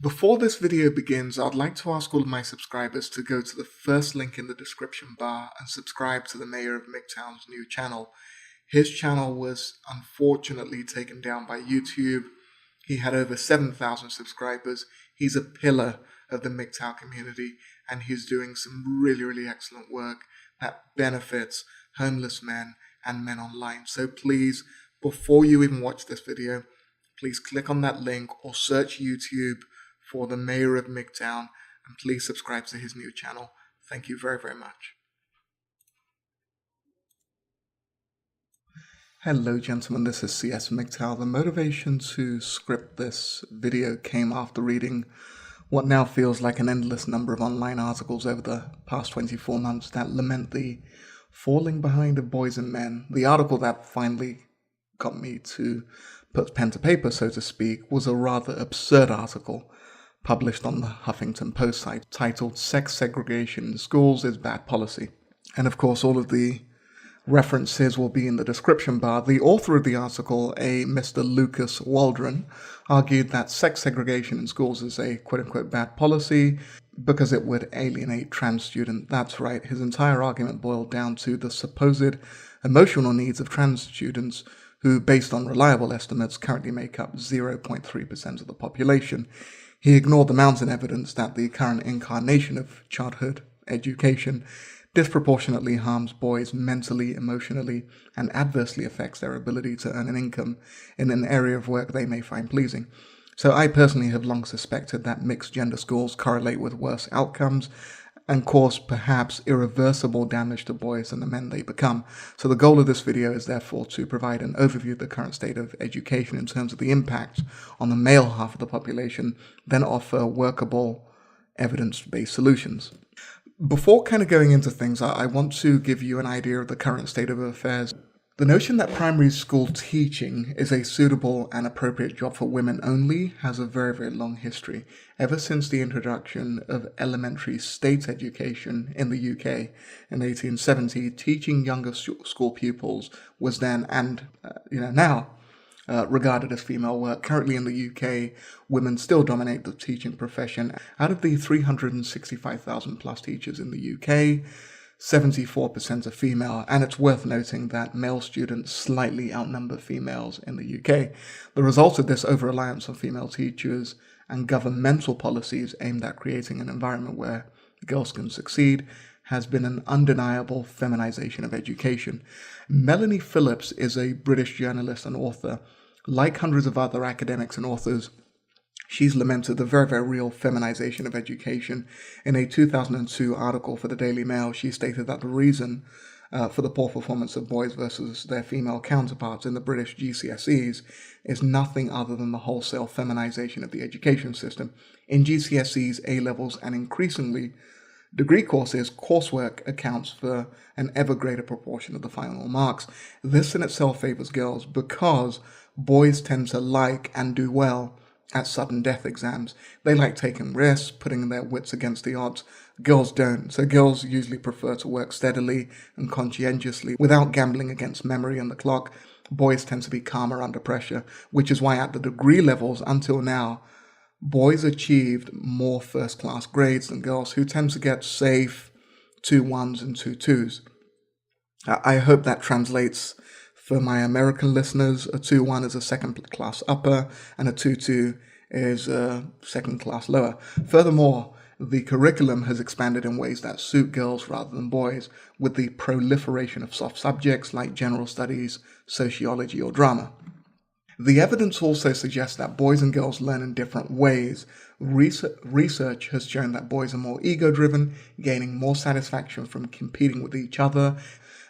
Before this video begins, I'd like to ask all of my subscribers to go to the first link in the description bar and subscribe to the Mayor of MGTOWN's new channel. His channel was unfortunately taken down by YouTube. He had over 7,000 subscribers. He's a pillar of the MGTOW community, and he's doing some really excellent work that benefits homeless men and men online. So please, before you even watch this video, please click on that link or search YouTube for the Mayor of MGTOWN, and please subscribe to his new channel. Thank you very much. Hello gentlemen, this is CS MGTOW. The motivation to script this video came after reading what now feels like an endless number of online articles over the past 24 months that lament the falling behind of boys and men. The article that finally got me to put pen to paper, so to speak, was a rather absurd article published on the Huffington Post site titled "Sex Segregation in Schools is Bad Policy." And of course, all of the references will be in the description bar. The author of the article, a Mr. Lucas Waldron, argued that sex segregation in schools is a quote-unquote bad policy because it would alienate trans students. That's right, his entire argument boiled down to the supposed emotional needs of trans students who, based on reliable estimates, currently make up 0.3% of the population. He ignored the mounting evidence that the current incarnation of childhood education disproportionately harms boys mentally, emotionally, and adversely affects their ability to earn an income in an area of work they may find pleasing. So I personally have long suspected that mixed gender schools correlate with worse outcomes and cause perhaps irreversible damage to boys and the men they become. So the goal of this video is therefore to provide an overview of the current state of education in terms of the impact on the male half of the population, then offer workable evidence-based solutions. Before kind of going into things, I want to give you an idea of the current state of affairs. The notion that primary school teaching is a suitable and appropriate job for women only has a very long history. Ever since the introduction of elementary state education in the UK in 1870, teaching younger school pupils was then and now regarded as female work. Currently in the UK, women still dominate the teaching profession. Out of the 365,000 plus teachers in the UK, 74% are female, and it's worth noting that male students slightly outnumber females in the UK. The result of this over-reliance on female teachers and governmental policies aimed at creating an environment where girls can succeed has been an undeniable feminization of education. Melanie Phillips is a British journalist and author. Like hundreds of other academics and authors, she's lamented the very real feminization of education. In a 2002 article for the Daily Mail, she stated that the reason for the poor performance of boys versus their female counterparts in the British GCSEs is nothing other than the wholesale feminization of the education system. In GCSEs, A-levels, and increasingly degree courses, coursework accounts for an ever greater proportion of the final marks. This in itself favors girls because boys tend to like and do well at sudden death exams. They like taking risks, putting their wits against the odds. Girls don't. So girls usually prefer to work steadily and conscientiously without gambling against memory and the clock. Boys tend to be calmer under pressure, which is why at the degree levels until now, boys achieved more first-class grades than girls, who tend to get safe 2 1s and 2 2s. I hope that translates for my American listeners. A 2-1 is a second-class upper, and a 2-2 is a second-class lower. Furthermore, the curriculum has expanded in ways that suit girls rather than boys, with the proliferation of soft subjects like general studies, sociology, or drama. The evidence also suggests that boys and girls learn in different ways. Research has shown that boys are more ego-driven, gaining more satisfaction from competing with each other.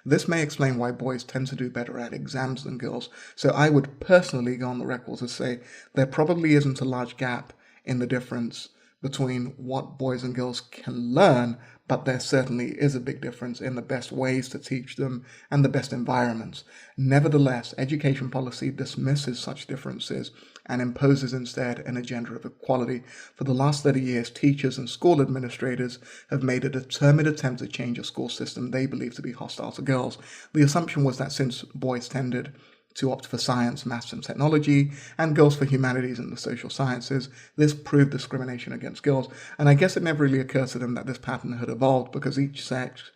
This may explain why boys tend to do better at exams than girls. So I would personally go on the record to say there probably isn't a large gap in the difference between what boys and girls can learn, but there certainly is a big difference in the best ways to teach them and the best environments. Nevertheless, education policy dismisses such differences and imposes instead an agenda of equality. For the last 30 years, teachers and school administrators have made a determined attempt to change a school system they believe to be hostile to girls. The assumption was that since boys tended to opt for science, maths and technology, and girls for humanities and the social sciences. This proved discrimination against girls, and I guess it never really occurred to them that this pattern had evolved because each sex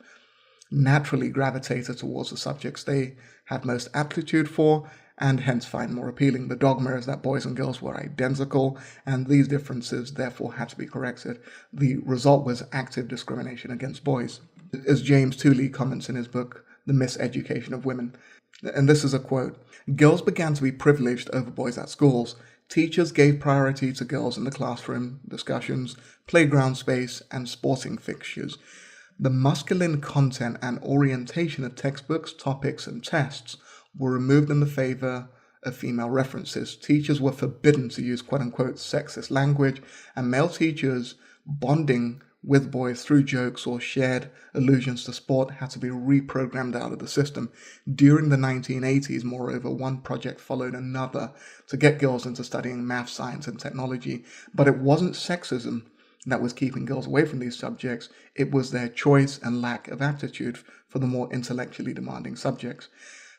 naturally gravitated towards the subjects they had most aptitude for and hence find more appealing. The dogma is that boys and girls were identical, and these differences therefore had to be corrected. The result was active discrimination against boys. As James Tooley comments in his book, The Miseducation of Women, and this is a quote, "Girls began to be privileged over boys at schools. Teachers gave priority to girls in the classroom, discussions, playground space, and sporting fixtures. The masculine content and orientation of textbooks, topics, and tests were removed in the favor of female references. Teachers were forbidden to use quote-unquote sexist language, and male teachers bonding with boys through jokes or shared allusions to sport had to be reprogrammed out of the system. During the 1980s, moreover, one project followed another to get girls into studying math, science, and technology. But it wasn't sexism that was keeping girls away from these subjects. It was their choice and lack of aptitude for the more intellectually demanding subjects."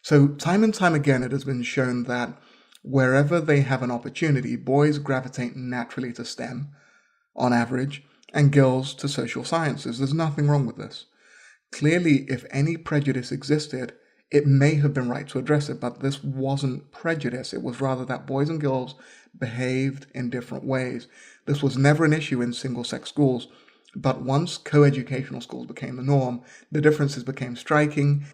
So time and time again, it has been shown that wherever they have an opportunity, boys gravitate naturally to STEM, on average, and girls to social sciences. There's nothing wrong with this. Clearly, if any prejudice existed, it may have been right to address it, but this wasn't prejudice. It was rather that boys and girls behaved in different ways. This was never an issue in single-sex schools, but once co-educational schools became the norm, the differences became striking,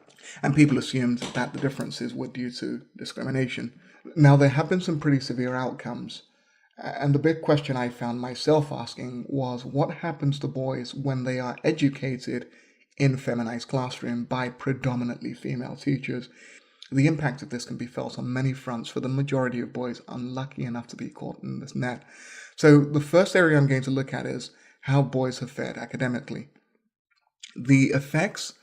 and people assumed that the differences were due to discrimination. Now, there have been some pretty severe outcomes. And the big question I found myself asking was, what happens to boys when they are educated in feminized classroom by predominantly female teachers? The impact of this can be felt on many fronts for the majority of boys unlucky enough to be caught in this net. So the first area I'm going to look at is how boys have fared academically. The effects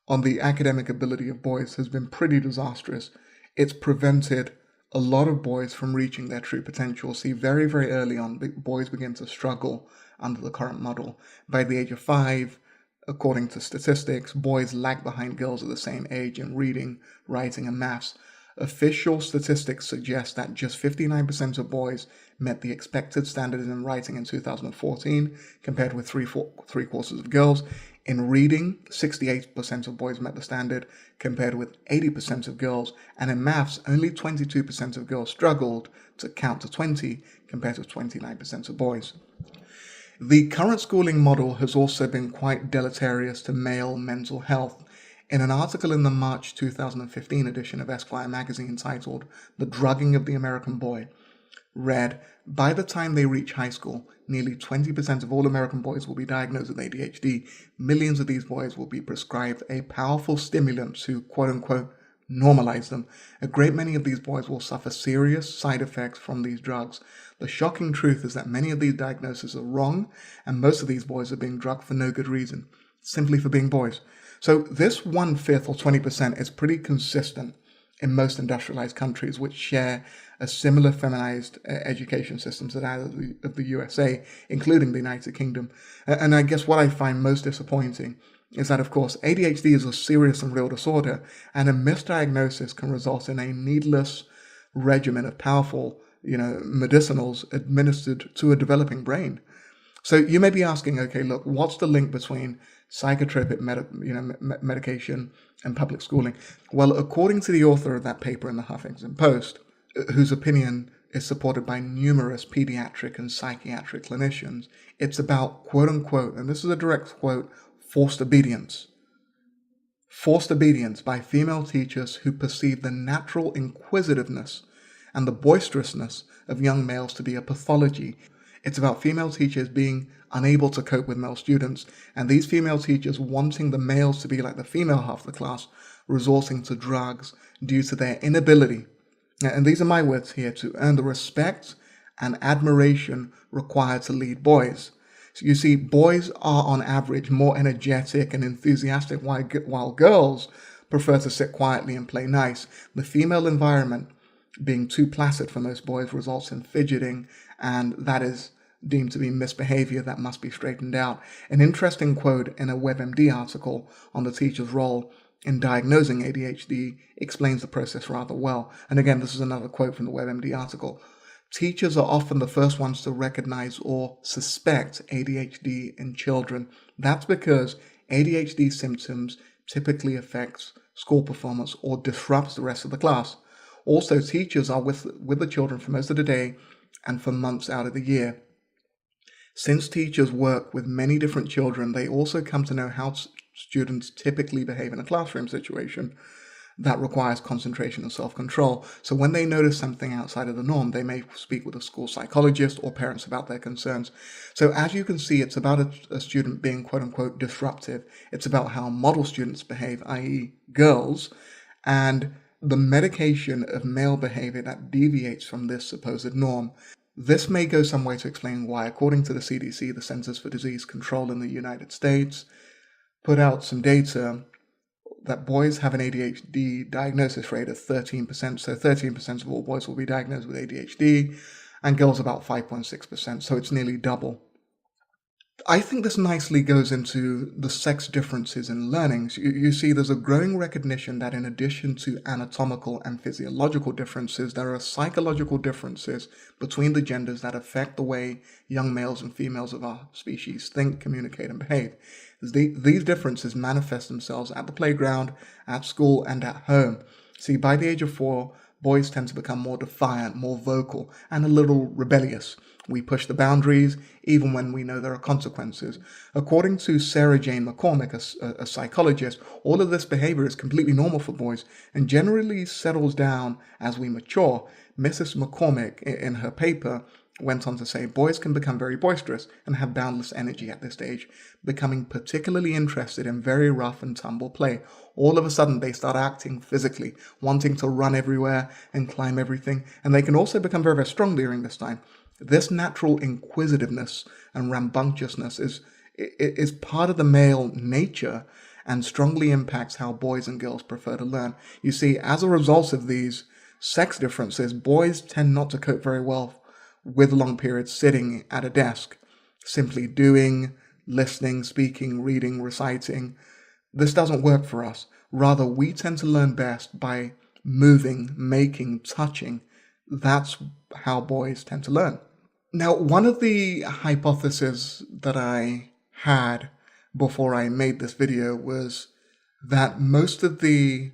on the academic ability of boys has been pretty disastrous. It's prevented a lot of boys from reaching their true potential. See, very, very early on, boys begin to struggle under the current model. By the age of 5, according to statistics, boys lag behind girls at the same age in reading, writing, and maths. Official statistics suggest that just 59% of boys met the expected standards in writing in 2014, compared with three-quarters of girls. In reading, 68% of boys met the standard, compared with 80% of girls. And in maths, only 22% of girls struggled to count to 20, compared with 29% of boys. The current schooling model has also been quite deleterious to male mental health. In an article in the March 2015 edition of Esquire magazine titled "The Drugging of the American Boy," read, "By the time they reach high school, nearly 20% of all American boys will be diagnosed with ADHD. Millions of these boys will be prescribed a powerful stimulant to quote-unquote normalize them. A great many of these boys will suffer serious side effects from these drugs. The shocking truth is that many of these diagnoses are wrong, and most of these boys are being drugged for no good reason, simply for being boys." So this 1/5 or 20% is pretty consistent in most industrialized countries which share a similar feminized education systems that that of the USA, including the United Kingdom. And I guess what I find most disappointing is that, of course, ADHD is a serious and real disorder, and a misdiagnosis can result in a needless regimen of powerful, medicinals administered to a developing brain. So you may be asking, okay, look, what's the link between psychotropic medication and public schooling? Well, according to the author of that paper in the Huffington Post, whose opinion is supported by numerous pediatric and psychiatric clinicians, it's about, quote unquote, and this is a direct quote, forced obedience. Forced obedience by female teachers who perceive the natural inquisitiveness and the boisterousness of young males to be a pathology. It's about female teachers being unable to cope with male students, and these female teachers wanting the males to be like the female half of the class, resorting to drugs due to their inability, and these are my words here, to earn the respect and admiration required to lead boys. So you see, boys are on average more energetic and enthusiastic, while girls prefer to sit quietly and play nice. The female environment, being too placid for most boys, results in fidgeting, and that is deemed to be misbehavior that must be straightened out. An interesting quote in a WebMD article on the teacher's role in diagnosing ADHD explains the process rather well. And again, this is another quote from the WebMD article. Teachers are often the first ones to recognize or suspect ADHD in children. That's because ADHD symptoms typically affects school performance or disrupts the rest of the class. Also, teachers are with the children for most of the day and for months out of the year. Since teachers work with many different children, they also come to know how students typically behave in a classroom situation that requires concentration and self-control. So when they notice something outside of the norm, they may speak with a school psychologist or parents about their concerns. So as you can see, it's about a student being quote-unquote disruptive. It's about how model students behave, i.e. girls, and the medication of male behavior that deviates from this supposed norm. This may go some way to explain why, according to the CDC, the Centers for Disease Control in the United States, put out some data that boys have an ADHD diagnosis rate of 13%. So 13% of all boys will be diagnosed with ADHD, and girls about 5.6%. So it's nearly double. I think this nicely goes into the sex differences in learning. So you see, there's a growing recognition that in addition to anatomical and physiological differences, there are psychological differences between the genders that affect the way young males and females of our species think, communicate, and behave. These differences manifest themselves at the playground, at school, and at home. See, by the age of 4, boys tend to become more defiant, more vocal, and a little rebellious. We push the boundaries, even when we know there are consequences. According to Sarah Jane McCormick, a psychologist, all of this behavior is completely normal for boys and generally settles down as we mature. Mrs. McCormick, in her paper, went on to say, boys can become very boisterous and have boundless energy at this stage, becoming particularly interested in very rough and tumble play. All of a sudden, they start acting physically, wanting to run everywhere and climb everything, and they can also become very, very strong during this time. This natural inquisitiveness and rambunctiousness is part of the male nature and strongly impacts how boys and girls prefer to learn. You see, as a result of these sex differences, boys tend not to cope very well with long periods sitting at a desk, simply doing, listening, speaking, reading, reciting. This doesn't work for us. Rather, we tend to learn best by moving, making, touching. That's how boys tend to learn. Now, one of the hypotheses that I had before I made this video was that most of the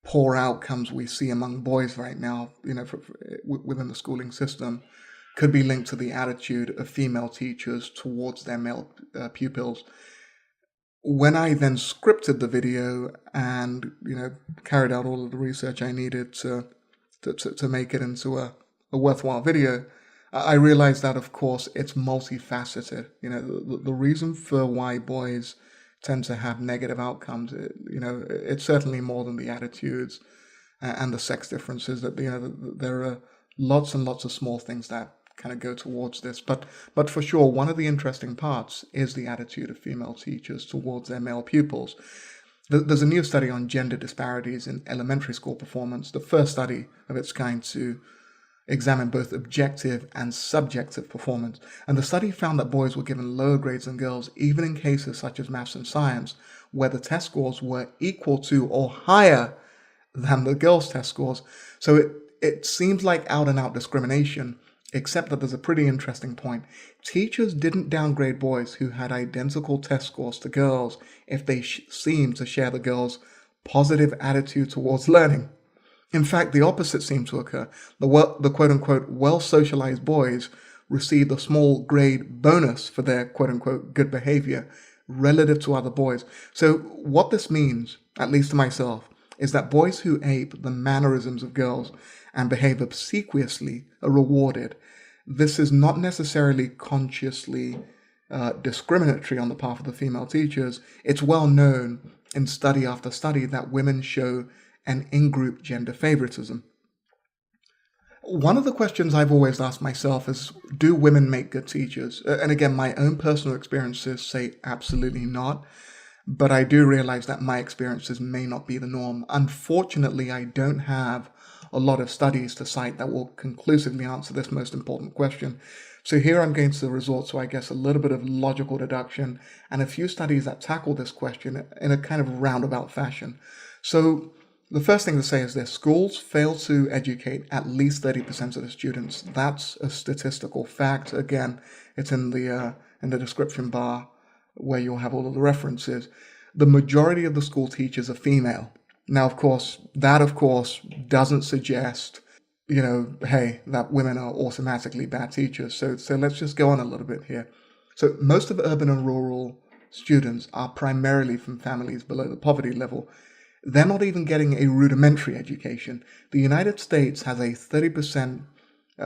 poor outcomes we see among boys right now, within the schooling system, could be linked to the attitude of female teachers towards their male pupils. When I then scripted the video and carried out all of the research I needed to make it into a worthwhile video, I realized that, of course, it's multifaceted. The reason for why boys tend to have negative outcomes, it's certainly more than the attitudes and the sex differences. That there are lots and lots of small things that kind of go towards this. But for sure, one of the interesting parts is the attitude of female teachers towards their male pupils. There's a new study on gender disparities in elementary school performance, the first study of its kind to examine both objective and subjective performance. And the study found that boys were given lower grades than girls, even in cases such as maths and science, where the test scores were equal to or higher than the girls' test scores. So it seems like out-and-out discrimination, except that there's a pretty interesting point. Teachers didn't downgrade boys who had identical test scores to girls if they seemed to share the girls' positive attitude towards learning. In fact, the opposite seemed to occur. The quote-unquote well-socialized boys received a small grade bonus for their quote-unquote good behavior relative to other boys. So what this means, at least to myself, is that boys who ape the mannerisms of girls and behave obsequiously are rewarded. This is not necessarily consciously discriminatory on the part of the female teachers. It's well known in study after study that women show an in-group gender favoritism. One of the questions I've always asked myself is, do women make good teachers? And again, my own personal experiences say absolutely not, but I do realize that my experiences may not be the norm. Unfortunately, I don't have a lot of studies to cite that will conclusively answer this most important question. So here I'm going to resort to, I guess, a little bit of logical deduction and a few studies that tackle this question in a kind of roundabout fashion. So the first thing to say is this: schools fail to educate at least 30% of the students. That's a statistical fact. Again, it's in the description bar where you'll have all of the references. The majority of the school teachers are female. Now, of course, doesn't suggest, hey, that women are automatically bad teachers. So let's just go on a little bit here. So most of urban and rural students are primarily from families below the poverty level. They're not even getting a rudimentary education. The United States has a 30%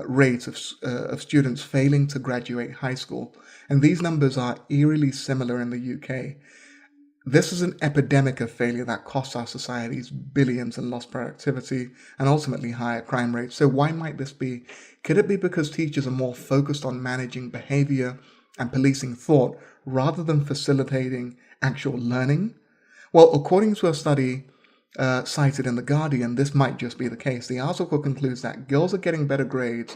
rate of students failing to graduate high school, and these numbers are eerily similar in the UK. This is an epidemic of failure that costs our societies billions in lost productivity and ultimately higher crime rates. So why might this be? Could it be because teachers are more focused on managing behavior and policing thought rather than facilitating actual learning? Well, according to a study cited in The Guardian, this might just be the case. The article concludes that girls are getting better grades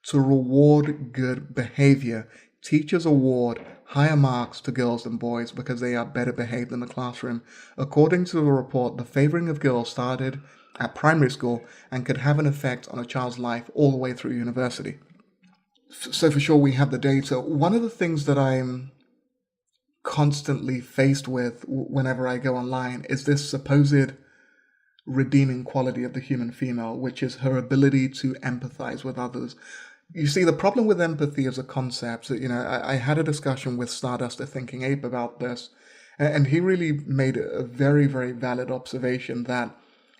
to reward good behavior. Teachers award higher marks to girls than boys because they are better behaved in the classroom. According to the report, the favoring of girls started at primary school and could have an effect on a child's life all the way through university. So for sure, we have the data. One of the things that I'm constantly faced with whenever I go online is this supposed redeeming quality of the human female, which is her ability to empathize with others. You see, the problem with empathy as a concept, I had a discussion with Stardust, a Thinking Ape, about this, and he really made a very, very valid observation that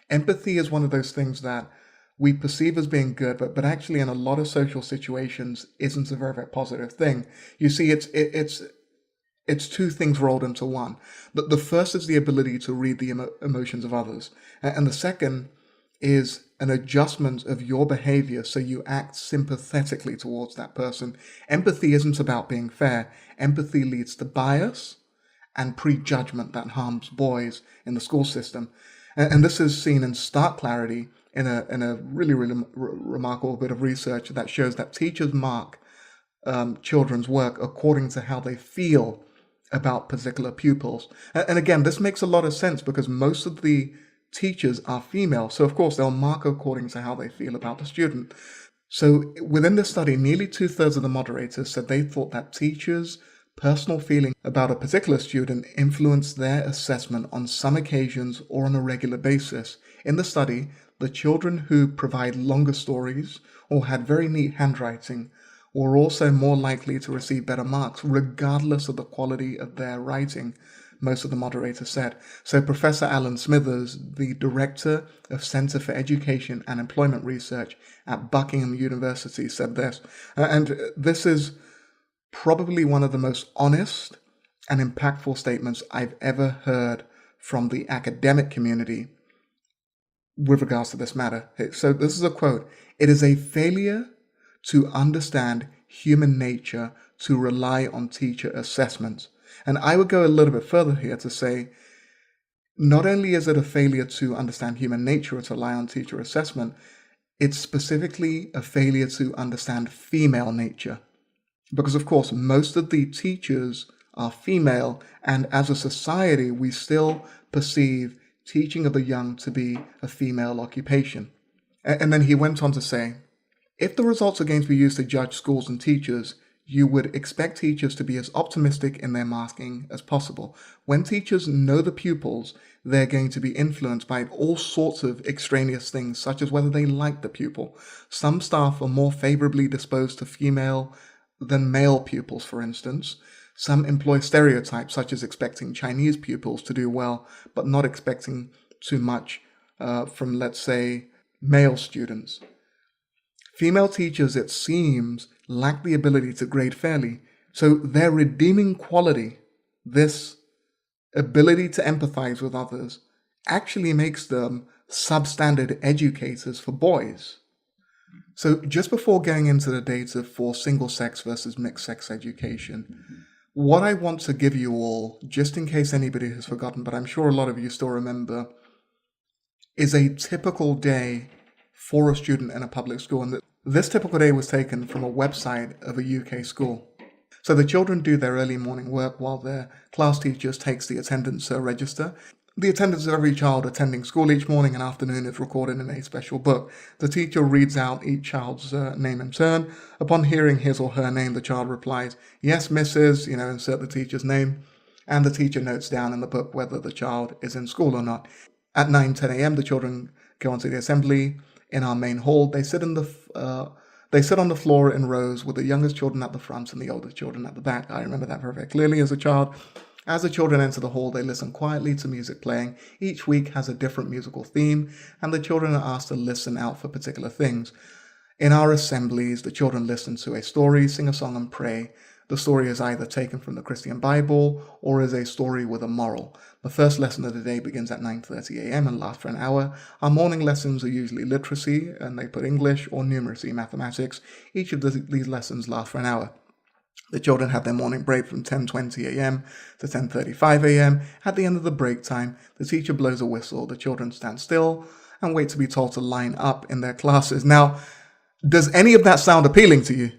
empathy is one of those things that we perceive as being good, but actually in a lot of social situations isn't a very, very positive thing. You see, it's two things rolled into one. The first is the ability to read the emotions of others, and the second is an adjustment of your behavior so you act sympathetically towards that person. Empathy isn't about being fair. Empathy leads to bias and prejudgment that harms boys in the school system. And this is seen in stark clarity in a really, really remarkable bit of research that shows that teachers mark children's work according to how they feel about particular pupils. And again, this makes a lot of sense because most of the teachers are female. So of course, they'll mark according to how they feel about the student. So within this study, nearly 2/3 of the moderators said they thought that teachers' personal feeling about a particular student influenced their assessment on some occasions or on a regular basis. In the study, the children who provide longer stories or had very neat handwriting were also more likely to receive better marks, regardless of the quality of their writing, most of the moderators said. So Professor Alan Smithers, the Director of Center for Education and Employment Research at Buckingham University, said this. And this is probably one of the most honest and impactful statements I've ever heard from the academic community with regards to this matter. So this is a quote: "It is a failure to understand human nature to rely on teacher assessments." And I would go a little bit further here to say, not only is it a failure to understand human nature or to rely on teacher assessment, it's specifically a failure to understand female nature. Because of course, most of the teachers are female, and as a society, we still perceive teaching of the young to be a female occupation. And then he went on to say, if the results are going to be used to judge schools and teachers, you would expect teachers to be as optimistic in their marking as possible. When teachers know the pupils, they're going to be influenced by all sorts of extraneous things, such as whether they like the pupil. Some staff are more favorably disposed to female than male pupils, for instance. Some employ stereotypes, such as expecting Chinese pupils to do well, but not expecting too much from, let's say, male students. Female teachers, it seems, lack the ability to grade fairly. So their redeeming quality, this ability to empathize with others, actually makes them substandard educators for boys. So just before going into the data for single-sex versus mixed-sex education, what I want to give you all, just in case anybody has forgotten, but I'm sure a lot of you still remember, is a typical day for a student in a public school. And This typical day was taken from a website of a UK school. So the children do their early morning work while their class teachers takes the attendance register. The attendance of every child attending school each morning and afternoon is recorded in a special book. The teacher reads out each child's name in turn. Upon hearing his or her name, the child replies, "Yes, Mrs., insert the teacher's name." And the teacher notes down in the book whether the child is in school or not. At 9:10 a.m., the children go onto the assembly in our main hall. They sit on the floor in rows with the youngest children at the front and the oldest children at the back. I remember that very, very clearly as a child. As the children enter the hall, they listen quietly to music playing. Each week has a different musical theme, and the children are asked to listen out for particular things. In our assemblies, the children listen to a story, sing a song, and pray. The story is either taken from the Christian Bible or is a story with a moral. The first lesson of the day begins at 9:30 a.m. and lasts for an hour. Our morning lessons are usually literacy, and they put English or numeracy, mathematics. Each of these lessons lasts for an hour. The children have their morning break from 10:20 a.m. to 10:35 a.m. At the end of the break time, the teacher blows a whistle. The children stand still and wait to be told to line up in their classes. Now, does any of that sound appealing to you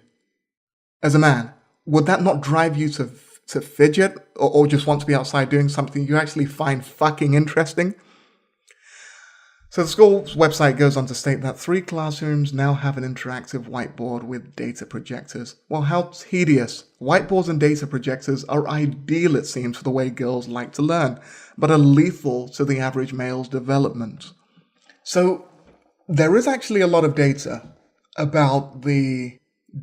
as a man? Would that not drive you to fidget or just want to be outside doing something you actually find fucking interesting? So the school's website goes on to state that 3 classrooms now have an interactive whiteboard with data projectors. Well, how tedious. Whiteboards and data projectors are ideal, it seems, for the way girls like to learn, but are lethal to the average male's development. So there is actually a lot of data about the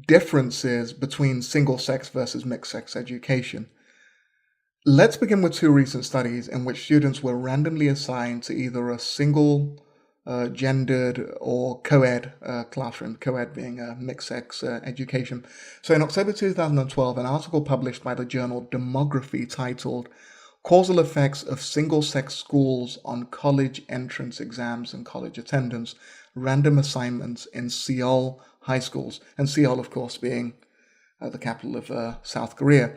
differences between single-sex versus mixed-sex education. Let's begin with 2 recent studies in which students were randomly assigned to either a single gendered or co-ed classroom, co-ed being a mixed-sex education. So in October 2012, an article published by the journal Demography titled "Causal Effects of Single-Sex Schools on College Entrance Exams and College Attendance, Random Assignments in Seoul High Schools," and Seoul, of course, being the capital of South Korea.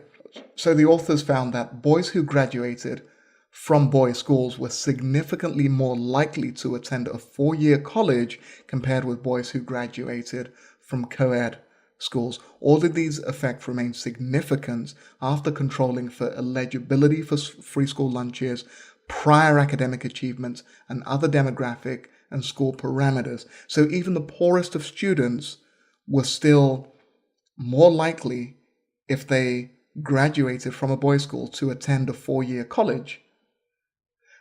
So the authors found that boys who graduated from boys' schools were significantly more likely to attend a 4-year college compared with boys who graduated from co-ed schools. All of these effects remain significant after controlling for eligibility for free school lunches, prior academic achievements, and other demographic and school parameters. So even the poorest of students were still more likely, if they graduated from a boys' school, to attend a 4-year college.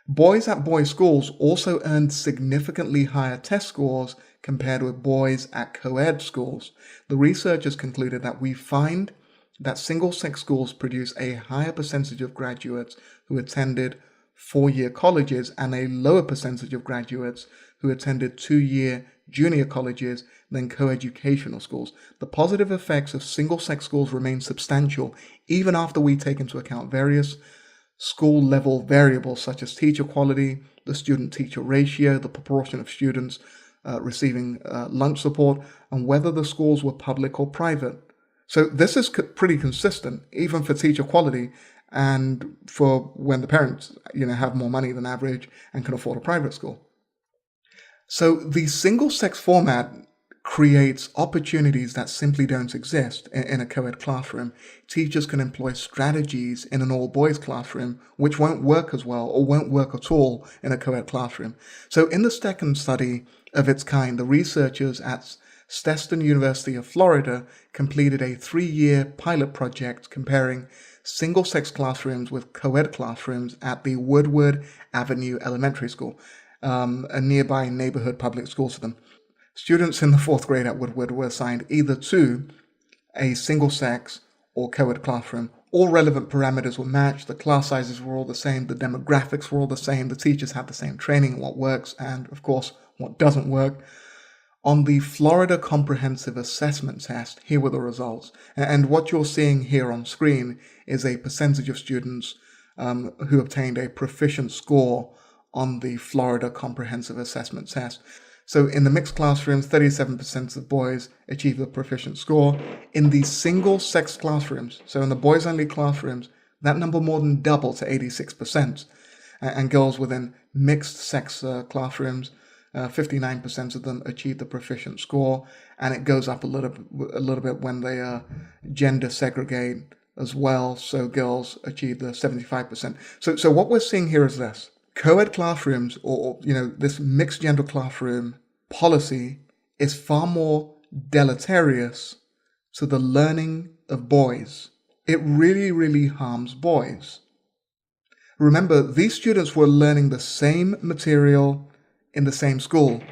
Boys at boys' schools also earned significantly higher test scores compared with boys at co-ed schools. The researchers concluded that we find that single-sex schools produce a higher percentage of graduates who attended 4-year colleges and a lower percentage of graduates who attended 2-year junior colleges than co-educational schools. The positive effects of single-sex schools remain substantial even after we take into account various school-level variables such as teacher quality, the student-teacher ratio, the proportion of students receiving lunch support, and whether the schools were public or private. So this is pretty consistent, even for teacher quality and for when the parents, have more money than average and can afford a private school. So the single-sex format creates opportunities that simply don't exist in a co-ed classroom. Teachers can employ strategies in an all-boys classroom which won't work as well or won't work at all in a co-ed classroom. So in the second study of its kind, the researchers at Stetson University of Florida completed a 3-year pilot project comparing single-sex classrooms with co-ed classrooms at the Woodward Avenue Elementary School, a nearby neighborhood public school to them. Students in the 4th grade at Woodward were assigned either to a single-sex or co-ed classroom. All relevant parameters were matched, the class sizes were all the same, the demographics were all the same, the teachers had the same training, what works and, of course, what doesn't work. On the Florida Comprehensive Assessment Test, here were the results. And what you're seeing here on screen is a percentage of students who obtained a proficient score on the Florida Comprehensive Assessment Test. So in the mixed classrooms, 37% of boys achieved a proficient score. In the single-sex classrooms, so in the boys-only classrooms, that number more than doubled to 86%. And girls within mixed-sex classrooms 59% of them achieve the proficient score, and it goes up a little bit when they gender segregate as well. So girls achieve the 75%. So what we're seeing here is this: co-ed classrooms, or this mixed gender classroom policy, is far more deleterious to the learning of boys. It really, really harms boys. Remember, these students were learning the same material in the same school.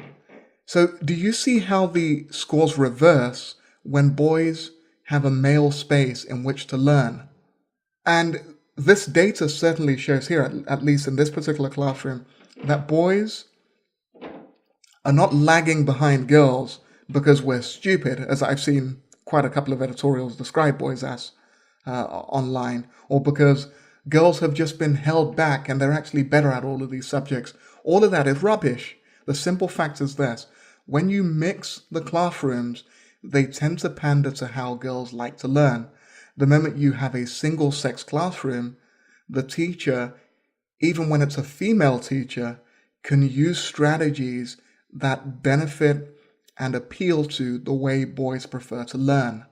So do you see how the scores reverse when boys have a male space in which to learn? And this data certainly shows here, at least in this particular classroom, that boys are not lagging behind girls because we're stupid, as I've seen quite a couple of editorials describe boys as online, or because girls have just been held back and they're actually better at all of these subjects. All of that is rubbish. The simple fact is this: when you mix the classrooms, they tend to pander to how girls like to learn. The moment you have a single-sex classroom, the teacher, even when it's a female teacher, can use strategies that benefit and appeal to the way boys prefer to learn.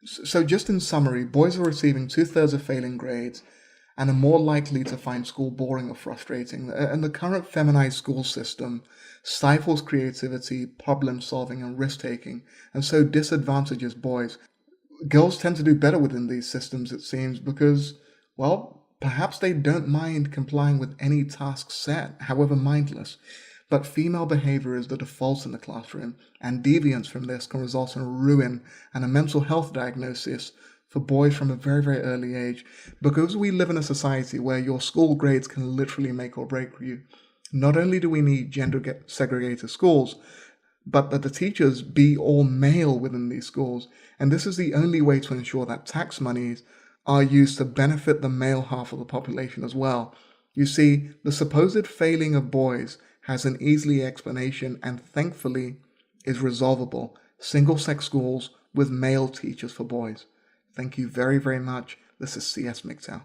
So just in summary, boys are receiving 2/3 of failing grades and are more likely to find school boring or frustrating. And the current feminized school system stifles creativity, problem solving, and risk taking, and so disadvantages boys. Girls tend to do better within these systems, it seems, because, well, perhaps they don't mind complying with any task set, however mindless. But female behavior is the default in the classroom, and deviance from this can result in ruin and a mental health diagnosis for boys from a very, very early age. Because we live in a society where your school grades can literally make or break you, not only do we need gender segregated schools, but that the teachers be all male within these schools. And this is the only way to ensure that tax monies are used to benefit the male half of the population as well. You see, the supposed failing of boys has an easy explanation and thankfully is resolvable: single-sex schools with male teachers for boys. Thank you very, very much. This is CS MGTOW.